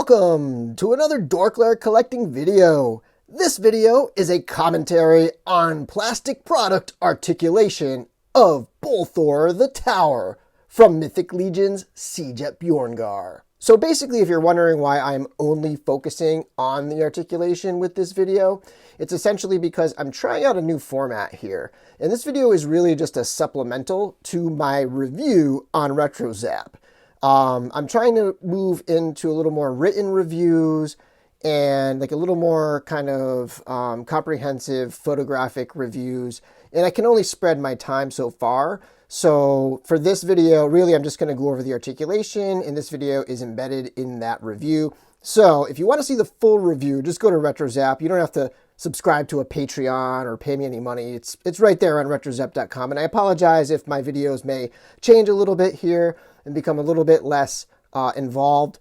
Welcome to another DorkLair collecting video. This video is a commentary on plastic product articulation of Bolthor the Tower from Mythic Legion's Siege at Bjorngar. So basically, if you're wondering why I'm only focusing on the articulation with this video, it's essentially because I'm trying out a new format here. And this video is really just a supplemental to my review on RetroZap. I'm trying to move into a little more written reviews and like a little more kind of comprehensive photographic reviews. And I can only spread my time so far. So for this video, really, I'm just going to go over the articulation, and this video is embedded in that review. So if you want to see the full review, just go to RetroZap. You don't have to subscribe to a Patreon or pay me any money. It's right there on retrozap.com. And I apologize if my videos may change a little bit here and become a little bit less involved.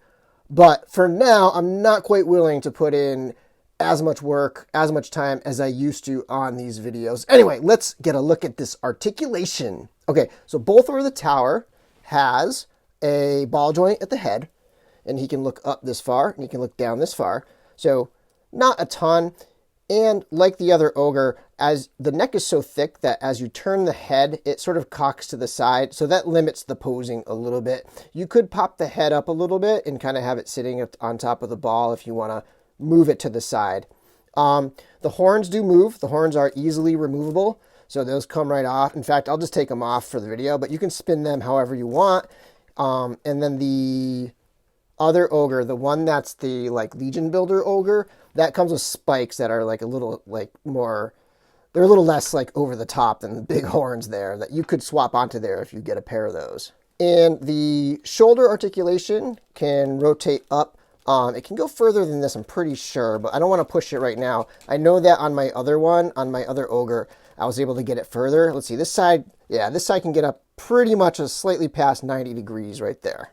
But for now, I'm not quite willing to put in as much work, as much time as I used to on these videos. Anyway, let's get a look at this articulation. Okay, so Bolthor the Tower has a ball joint at the head, and he can look up this far, and he can look down this far. So not a ton. And like the other ogre, as the neck is so thick that as you turn the head, it sort of cocks to the side. So that limits the posing a little bit. You could pop the head up a little bit and kind of have it sitting on top of the ball if you want to move it to the side. The horns do move. The horns are easily removable. So those come right off. In fact, I'll just take them off for the video, but you can spin them however you want. And then the other ogre, the one that's the like Legion Builder ogre, that comes with spikes that are like a little like more, they're a little less like over the top than the big horns there that you could swap onto there if you get a pair of those. And the shoulder articulation can rotate up. It can go further than this, I'm pretty sure, but I don't want to push it right now. I know that on my other one, on my other ogre, I was able to get it further. Let's see, this side, yeah, this side can get up pretty much slightly past 90 degrees right there.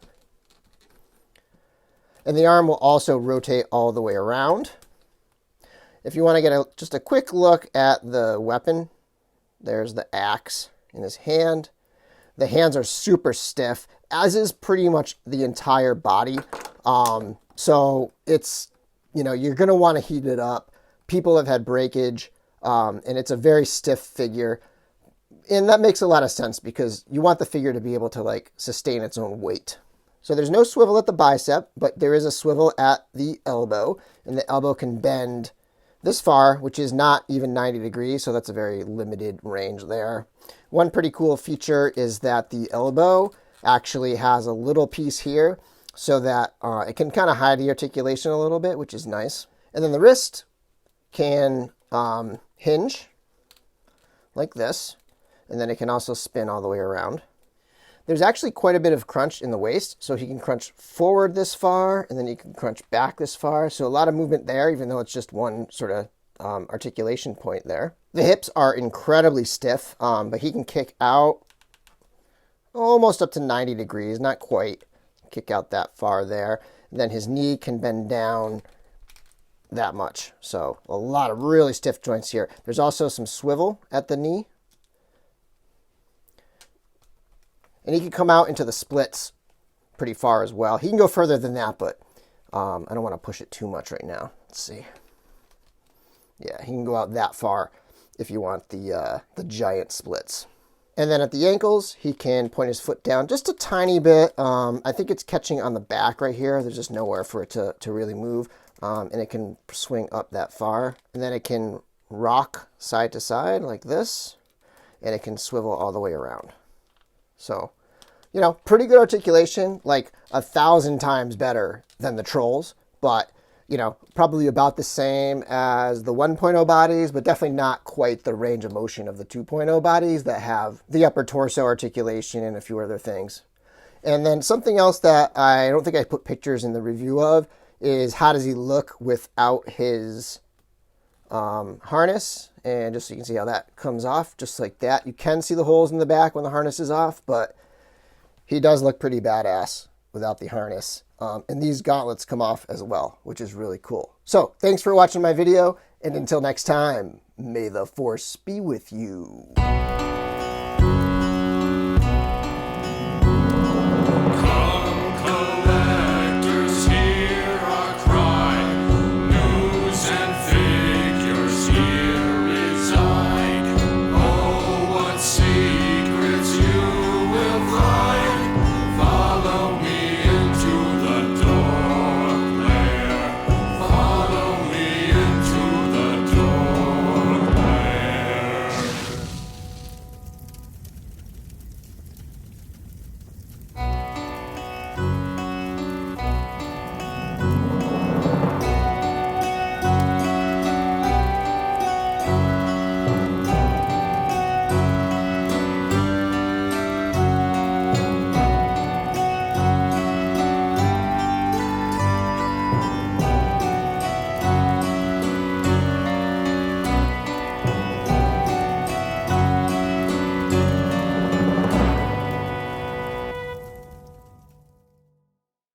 And the arm will also rotate all the way around. If you want to get just a quick look at the weapon, there's the axe in his hand. The hands are super stiff, as is pretty much the entire body. So it's, you know, you're going to want to heat it up. People have had breakage, and it's a very stiff figure. And that makes a lot of sense because you want the figure to be able to like sustain its own weight. So there's no swivel at the bicep, but there is a swivel at the elbow, and the elbow can bend this far, which is not even 90 degrees, so that's a very limited range there. One pretty cool feature is that the elbow actually has a little piece here so that it can kind of hide the articulation a little bit, which is nice. And then the wrist can hinge like this, and then it can also spin all the way around. There's actually quite a bit of crunch in the waist, so he can crunch forward this far, and then he can crunch back this far. So a lot of movement there, even though it's just one sort of articulation point there. The hips are incredibly stiff, but he can kick out almost up to 90 degrees, not quite. Kick out that far there. And then his knee can bend down that much. So a lot of really stiff joints here. There's also some swivel at the knee. And he can come out into the splits pretty far as well. He can go further than that, but I don't want to push it too much right now. Let's see. Yeah, he can go out that far if you want the giant splits. And then at the ankles, he can point his foot down just a tiny bit. I think it's catching on the back right here. There's just nowhere for it to really move. And it can swing up that far. And then it can rock side to side like this. And it can swivel all the way around. So, you know, pretty good articulation, like 1,000 times better than the trolls, but, you know, probably about the same as the 1.0 bodies, but definitely not quite the range of motion of the 2.0 bodies that have the upper torso articulation and a few other things. And then something else that I don't think I put pictures in the review of is how does he look without his harness. And just so you can see how that comes off, just like that. You can see the holes in the back when the harness is off, but he does look pretty badass without the harness. And these gauntlets come off as well, which is really cool. So thanks for watching my video, and until next time, may the force be with you.